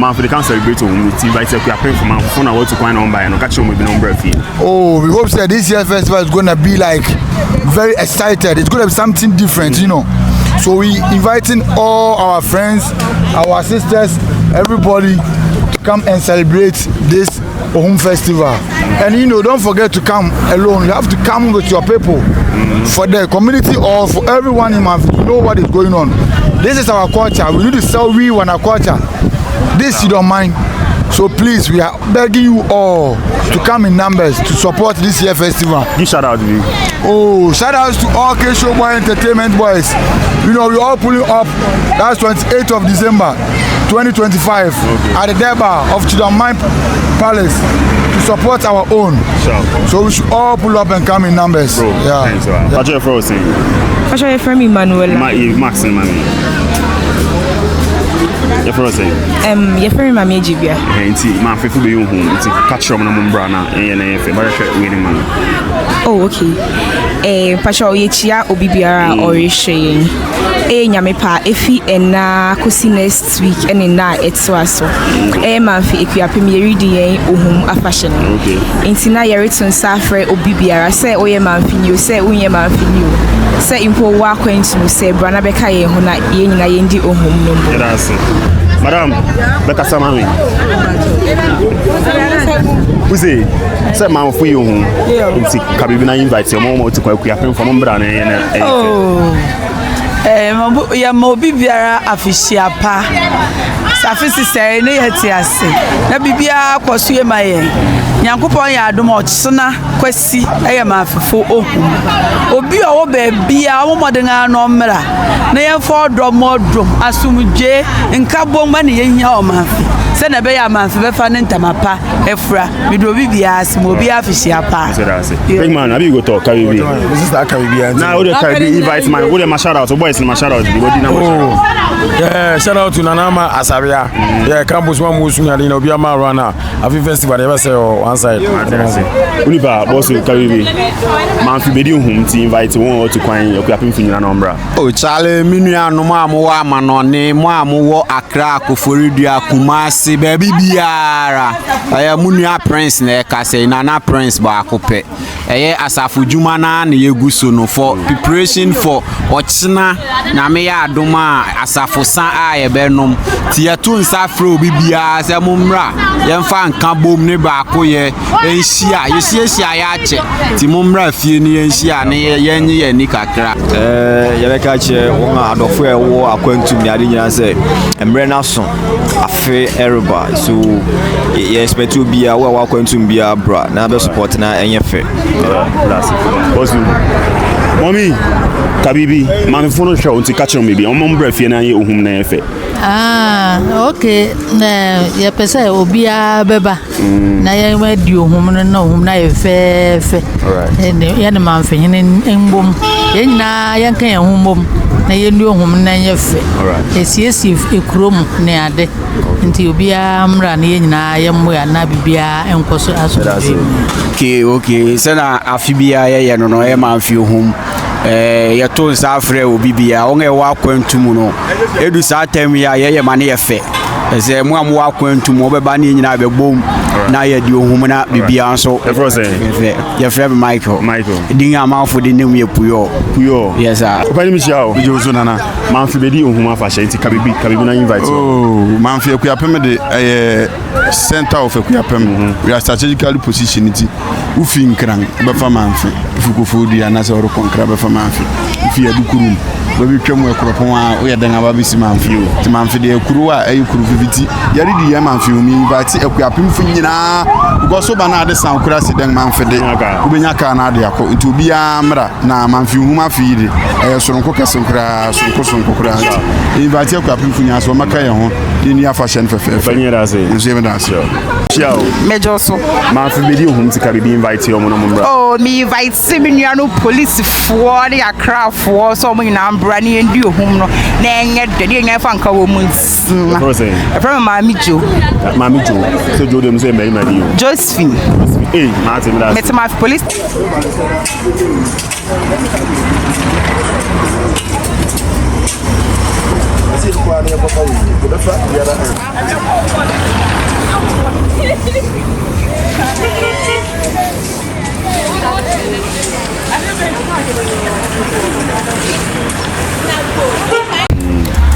Mamfi, they can celebrate Ohum with you, but it's Akuapem for Mamfi. For now, what to find on by and catch you with the number of you. Oh, we hope that this year's festival is going to be like very excited. It's going to be something different, you know. So we inviting all our friends, our sisters, everybody to come and celebrate this Ohum festival. And you know, don't forget to come alone. You have to come with your people for the community or for everyone in Mamfi to know what is going on. This is our culture. We need to sell we want our culture. This you don't mind. So please, we are begging you all to come in numbers to support this year festival. Give shout out to you. Oh, shout outs to all K-Show Boy Entertainment Boys. You know, we're all pulling up. That's 28th of December 2025 at the Deba of Chidamai Palace to support our own. Sure. So we should all pull up and come in numbers. Bro, yeah. Thanks, man. What's your first name? What's your friend Emmanuel? Max and Mammy. Your first name? Your friend Mammy Jibia. Mamfi for you home. It's a catch up on a Mumbrana and oh, okay. Pacho Yechia Obibiara or Shane. Nyamepa efi ena kosi next week and na etwaso Mamfi Akuapem yeri Ohum afashion intina yereton safre obibiara say oye Mamfi new say unye Mamfi new say impo wa kwentu say brana beka ye ho na ye nyina ye ndi Ohum no that's madam beka samami uze say man for you home nti kabibi na invite your mom to Akuapem for mbra na ya mobibiara afishia pa safisi say ne yeti ase na bibia kwaso ye maye nyankopon ya adom ochsena kwasi eye mafefo Ohum obi owo ba bia wo modenga no mmra na ye fo domodom asumje nkabom ma ne ye hia o mafi se na be ya mafi be fa ne ntamapa efra bido bibia asimo obi afishia pa big man abi go talk kabibi this is that kabibi now we kabibi invite man we dem shout out to boys in shout out the body number yeah shout out to Nanama Asabia yeah campus one musunya na obi amara na afi festival never say one side Uniba boss kabibi Mamfi bedi Ohum ti invite one to kwan Akuapem finyina number oh chale minua no ma mo amanone mo amowo Accra Koforidua Kumasi baby biara aya munua prince na ka say nana prince ba akopɛ eye asafu juma na yeguso no for preparation for ochina na me ya adoma asafu san a ye benom ti yetu nsa fro bibia se mumra yemfa nka bom ne ba akoye enhia yesia ya ache ti mumra fie ni enhia ne yenye ye ni kakra ye beka che won adofo e wo akwantum ya de nyina se emre na so afi erba so ye expect to be a wo akwantum bia bra na be support na enye fe boss mommy kabibi Mamfi fono show unti catch on maybe on mbra fie na ye Ohum na efe okay na ye pese obia beba na ye ma di Ohum na Ohum na efe ye na Mamfi hin embom ye nyina ye kan ye hombom na ye ndi Ohum na ye fe esiesi ekrom na ade nti obia mra na ye nyina ye mmoya na bibia enkoso aso okay sana afibia ye no no ye Mamfi Ohum ye to safre obibia onge wa kwantum no edu sa tem ya ye mane ye fe eze mu am wa kwantum obeba ne nyina be bom na ye di Ohum na bibia so ye fe Michael din amanfo din nem ye puyo yes sir opani mi chao bi jozo nana Mamfi bedi Ohum afasha nti kabibi na invite Mamfi Akuapem de center of Akuapem we are strategically positioned ufi nkran be fa Mamfi fukufudi anase oro konkra be fa Mamfi ufi edukurum babi twam ekropon a o yedan ababisi Mamfi ti Mamfi de ekuru a ekuru viviti yari di ya Mamfi umi invite Akuapem fu nyina go so ba na ade san kura si den Mamfi de ubenya ka na ade akọ nti obi amra na Mamfi Ohum afide soronko kasonkra soronko kura invite Akuapem fu nyina so maka ye ho ni afashion fefe fanyera se nso ye da so ciao mejo so Mamfi bedi Ohum ti kabibi invite yo mo no mbra oh me invite seminua no police for the Accra for so mo na mbra ni ndi Ohum no na enye de enye fa nka wo mu nsina e from Mami Jo so Jo dem say me di Josephine Hey, Martin, that's Mete Mamfi police.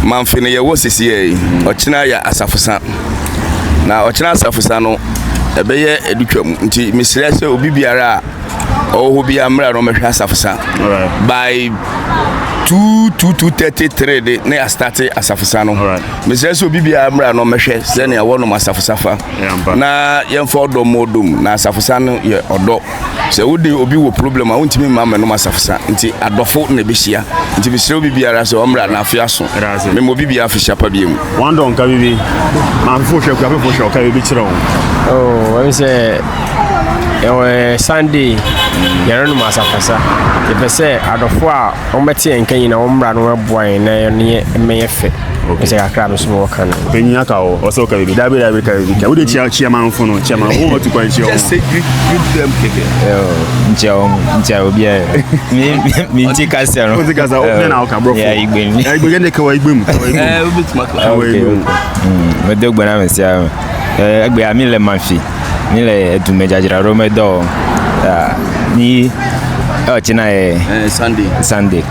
Mamfi ne yewo sisiye ochina ya asafusa na ochina asafusa no ebeye edutwam nti misire se obi biara oho bia mra no mehwa asafusa by 2:33 de ne a start asafusa no misire se obi biara mra no mehwe se ne awo no asafusa fa na yemfo do modum na asafusa no ye odo se wodi obi wo problem a wontimi mama no asafusa nti adofo na behia nti misire obi biara se omra na afia so me mo obi biara afia pa biem one don ka bibi man fo hwe kwa fo hwe ka bibi kire oh we say Sunday yɛrɛ no masafasa yɛpɛ sɛ adɔfo a ɔmbɛte yɛn nka nyina ɔmmra no aboa na yɛne mɛyɛ fɛ ɛsɛ kakra no so ma wɔka no bɛnyina ka wɔ ɔsɛ woka bibi dabi ka bibi ka wode kyia manfo no kyia manfo wɔ tu kwan kyia ntia obiara me nti kasa no wote kasa ɔbɛ na ɔka brɔfo ya igbem igbem ne ka wɔ igbem me de gbana me sia egbe ami le Mamfi ni le edumejajira romedo ni ochina Sunday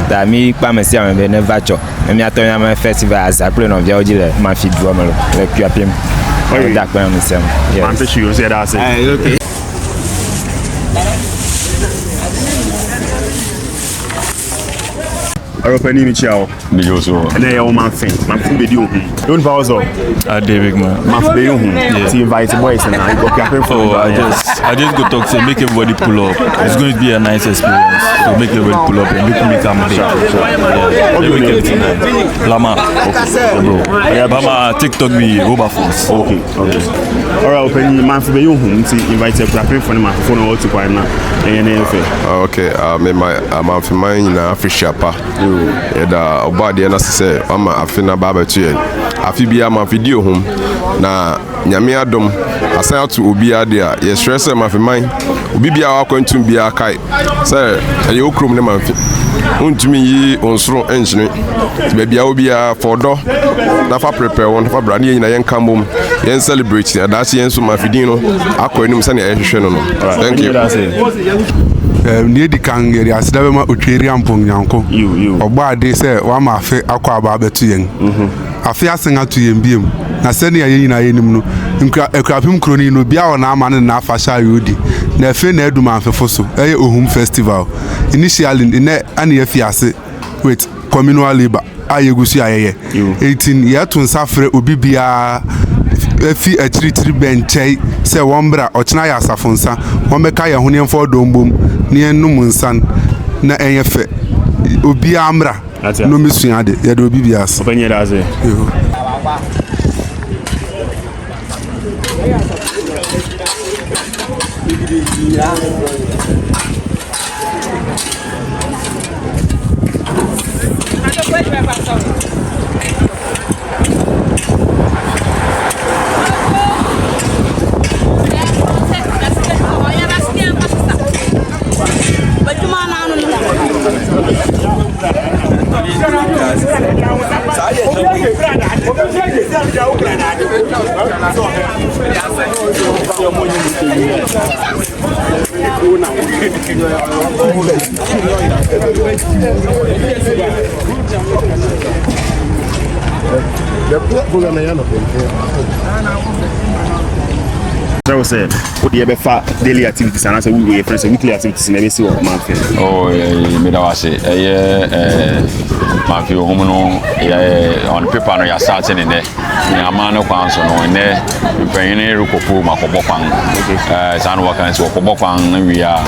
da mi pa me sia me be ne vacho mi atonya me festival as apple no via ojile Mamfi duomelo le Akuapem da kwa me sia yes man fish you say that say okay Aropani mi chiao Bijoso. na ye o Mamfi be di Ohum don't pause up David man. Mamfi be Ohum to invite boys and I go Akuapem for I just go talk to make everybody pull up. It's going to be a nice experience. So make everybody pull up and make come play. Lama. Okay. Bro. Yeah, Bama TikTok me over force. Okay. All right, Openi Mamfi be Ohum to invite Akuapem for Mamfi for no to kwai na okay, me my Mamfi man na official pa. Da obade na se ama afina baba tue afi bia ma video hom na nyame adom asan atu obi ade a ye stress Mamfi man obi bia wa kwantum bia kai se ye okrom ne Mamfi untumi yi onsoro enjine be bia obi a fodo na fa prepare won fa brand ye na yen kambom yen celebrate na da yen so Mamfi din no akwanum se na ye hwehwe no thank you ni di kan yeri asida be ma otweri ampong nyanko ogba ade se wa ma afe akwa aba betu yen afe asen atu yen biem na se ne yen na yenim no Akuapem kroni no bia wona ama ne na afa sha yodi na afe na eduma afefo so eye Ohum festival initially ne ane afi ase with communal labor ayegusu ayeye 18 yetu nsafre obi bia efi atiri benchei se wombra ochina ya asafonsa wombeka ya hune mfo dombom ne enum nsan na enyefe obi amra no misua de ya de obi bias openye daze say what the befa daily activities and say we friends weekly activities na be see what Mamfi oh me da wase Mamfi Ohum no on paper no ya start in there na ma no kwan so no ne mpanyine rukopo makobo kwan san wakan so kobo kwan wi a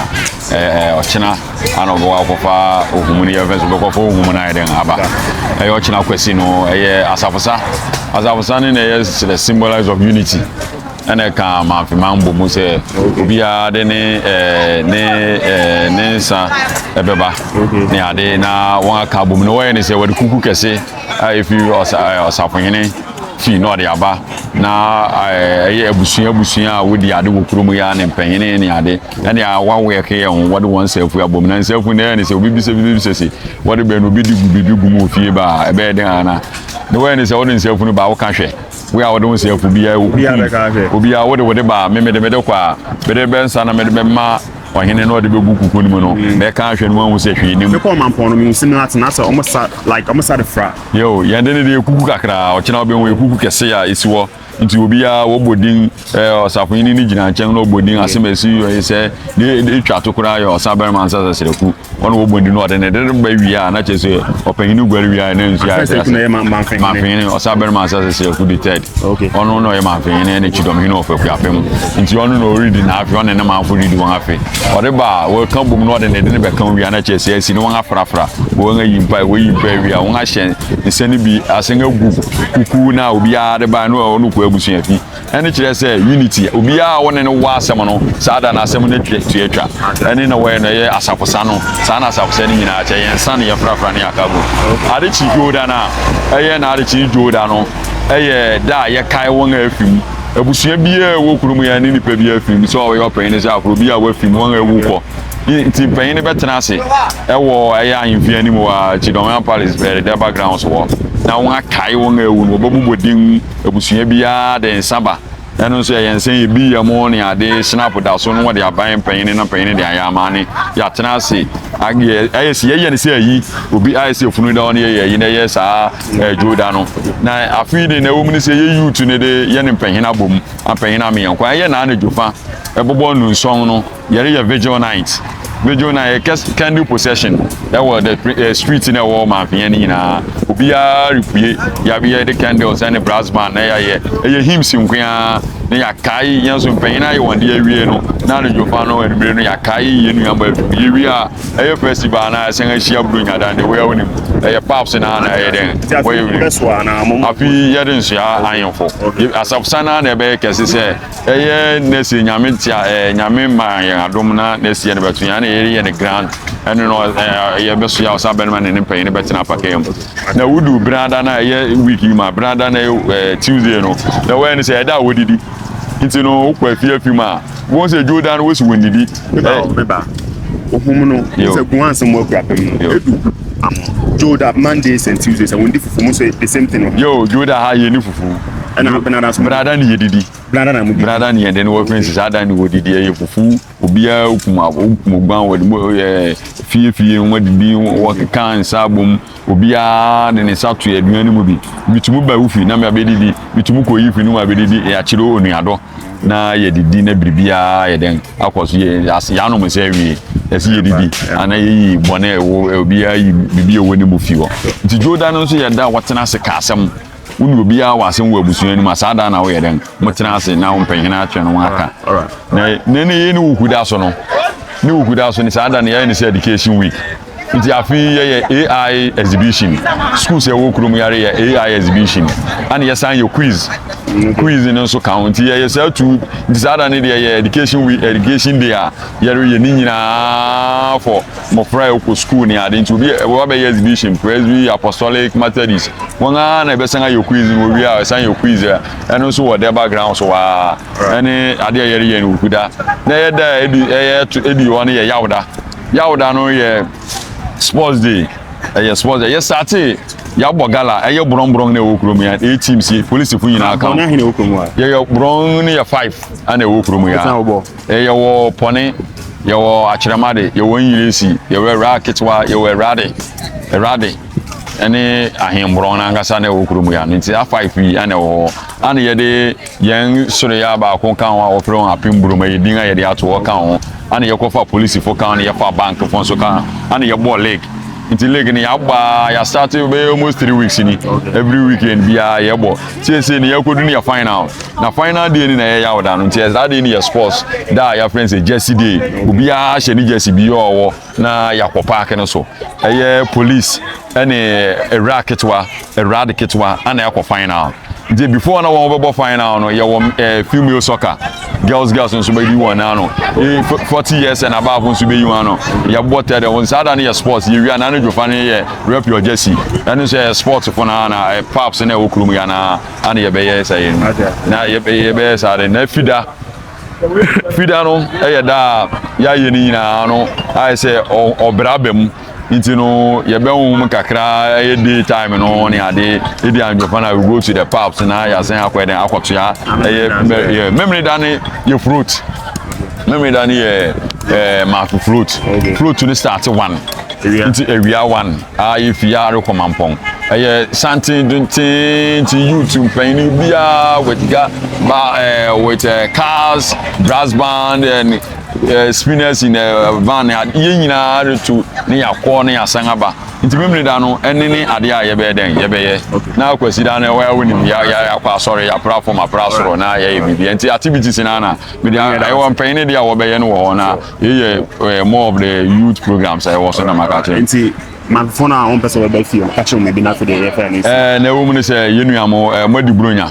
ochina ana go akofa Ohum ni events go akofa Ohum na eden aba ochina kwesi no asafusa ne the symbolize of unity and I can Mamfi mambo mo se obi a de ne sa ebeba ne ade na won aka bom no we ne se wade kuku kese if you osafonhene fi no de aba na ɛyɛ abusua wodi ade wo kurom ya ne mpanyine ne ade ɛne awawe ke ho wode won safu abom na safu ne ne sɛ obi bi sɛ wode be no bi di bibi gumu fie ba ɛbɛ den ana the way ne sɛ wode safu no ba wo ka hwɛ we a wode won safu bi ya obi a wode ba me de kwa bede be nsa na me de be ma ohene no de be gu kuku ni mu no me ka hwɛ no wan wo sɛ hwɛ ni mu me ko mampon no me sim na sɛ almost the fra yo yende ne de kuku kakra o kina obi won kuku kese ya esiwo nti obi a wo bodin osafo ni gina nkyɛn no bodin asemasi yo sɛ de twa to kura yo saber man sɛ sereku ono wo bodin no de ne de ba wia na kyese opanyinu gwari wia na nsu ya Mamfi o saber man sɛ sereku the third ono no ye Mamfi ne chidom hino of Akuapem nti ono no ready na afi ono ne Mamfi ready won afi ode ba wo kan bom no de ne be kan wia na kyese asi no won afrafra wo nga yimpa wo yimpa wia won ahye ne sɛ ne bi asenga gu kuku na obi a de ba no ono ko abusua fi ene kire say unity obi a woni ne wa asem no saada na asem ne tuatwa ene na we no ye asafosa no saa na asafosa ni nyina ache yen san ye frafra ne akabo ade chi joda na eye na ade chi joda no eye da ye kai won afim abusua bia wo kurum ya ni nipa bia afim so we open ne say akoro bia wo afim won awu ko ti payin ne betena ase ewo eye ahemfie ani mo wa Chidom Palace be the background so na won akai won awu no bobodin abusua bia de nsaba eno so ye nsen bi ya mo ne ade snap da so no de aban payin na payin de ayama ne ya tena ase age ayesi ye ne se ayi obi ayesi funu da on ye na ye sa joda no na afi de na wo mu ne se ye youth ne de ye ne payin abom apayin na me yankwa ye na jofa ebobo nu nson no ye vigil night candle possession that was the street in the wall Mamfi ni na obi a repue ya bi the candles and the brass band na ye him sinkwa na ya kai yanso mpanyina ye wonde awie no na no jofa no enumere no ya kai ye nu amba ye wi a festival na sen ahia buru nyada de we awoni paps na ye den we afi ye den so ya ayenfo asafsana na be kese se nesi nyame tia nyame ma ye adom na nesi ye ne betu ya na ye ne grand eno no ye be so ya osa ben man ne mpanyina betina pakam na wudu brada na ye week ma brada na Tuesday no na we ne se da wodidi nti no kwa fie ma won se joda no wosi wonidi beba Ohum no se guan some work edu joda Mondays and Tuesdays and when fufu so the same thing yo joda ha ye ni fufu na brada ni yedidi brada ni yende no friends ada ni wodidi ye fufu obia okumugban wodi fie wodidi wo kan sabum obia de ne satu aduan ni mu bitumu ba ufi na me abedidi bitumu ko yifi ni mu abedidi e akiro onuado na yedidi na bribia yeden akoso ye ya no mo se wi esi yedidi ana yi bone obia yi bibia woni mu fi ho nti joda no so yeda wotena se ka asem unu obia wasem wo abusua ni masada na wo yeden motena ase na wo mpanyina atwe no aka na ne ye ni wukuda so no ni wukuda so ni sada na ye ni education week nti afi ye AI exhibition school se wo kurum yare ye AI exhibition and ye san your quiz no so count ye say to desire na dey education week education day a ye ni nyina for mo fry ko school ni ade nti obi we be exhibition Presby Apostolic Methodist won na be san your quiz no wi a san your quiz and so what the background so wa any ade ye ni ukuda na ye da edi won ye yawda no ye sports day sports day start ya bogala bron na wokurom ya 8 teams police fu nyina aka na hine wokurom ya bron ya 5 ana wokurom ya wo pone ya wo akyeremade ya wo nyiresi ya wo raketwa ya wo erade ene ahembron na ngasa na wokurom ya nti a 5 yi ana wo ana ye de yen soro ya ba kon kan wa ofro apim buru ma yedin ya de ato kan ho ana ye kofa police fo kan ya fa bank fo so kan ana ye ball league nti league ni ya start be almost 3 weeks ni every weekend bia ye bo tie ni ya kodu ni ya final na final day ni na ya yawda no nti that day ni ya sports da ya friends Jersey day obi a hye ni Jersey bi owo na ya ko park no so police ene eradicatwa ana ya ko final the before na one bebo final no ye female soccer girls nso be di one na no 40 years and above nso be you no ye bote de won sada na ye sports ye wi na no jofa ne ye rep your jersey and so sports for na paps na okrum ya na ana ye be ye say na ye be say na fida no da ya ye ni na no I say obrabem nti no ye be hum kakra ye day time no ne ade e dey anjofa na we go to the pubs na ya sen akweden akwoto ya ye memory dane ye fruit memory dane ye fruit no start one nti area one if you are komampon something to YouTube paying bia with cars, brass band and spinners in a van yina to near corner sangaba. Into memory dano any idea ye be den ye be now kwesi dan where winning ya sorry ya platform a praso na ye bi activities in ana me I want paying dia wo be no na ye more of the youth programs I was na market. Manfona on person be feel catch me bi na for the FNS na wo mu say yenuamo madi bronya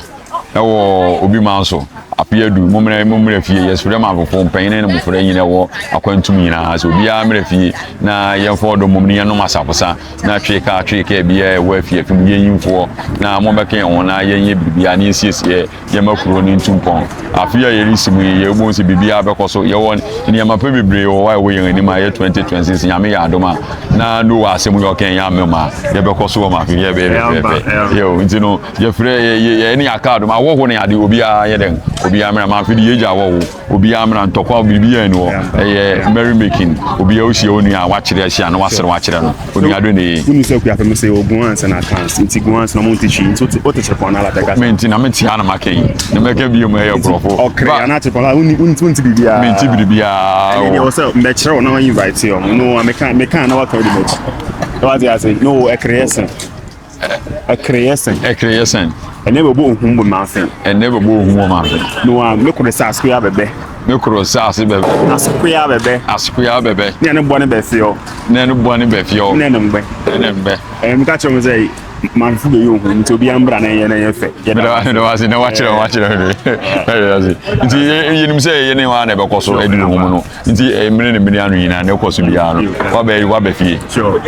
e wo obi manso apiadu momre fie yes frem afofo panyin na mofre nyina wo akwantum nyina so bia mre fie na yemfo do momni no masaposa na tweka bia wo fie fim yeyimfo na mobeke won na yenye bibia na esiesie yemakuro ni ntumpon afia yerisimu ye bo se bibia bekoso ye won ni amape bebre wo yen ani ma ye 2026 nyame ya adoma na no asemu yo ken ya mema ye bekoso ma fie be yo ntino ye frɛ ye ni akado ma wo ho ne ade obia ye den obi amra ma fi di eja wo obi amra ntokwa bibia ni wo merry making obi o hie oni a wa kire hia na wa sere wa kire no oni ado ne uni se Akuapem se ogun ansa na trans nti gun ansa na mo ntichi nti o te chepon na la teka menti na menti ana maken na meke bi mo e brofo okre na chepon la uni bibia menti bibia e o se me kire o na wa invite you no meka na wa ka di match what I say no a creation and never bo Ohum bo Mamfi and never bo Ohum Mamfi no me could say square bebe me could say bebe square bebe ne no bone be fio ne no mbe catch me say Mamfi be Ohum to be ambra na ye fe no was no watch nti yenim say ye ne wa na be koso edi Ohum no nti emre ne anu nyina ne koso bia no wa be fie sure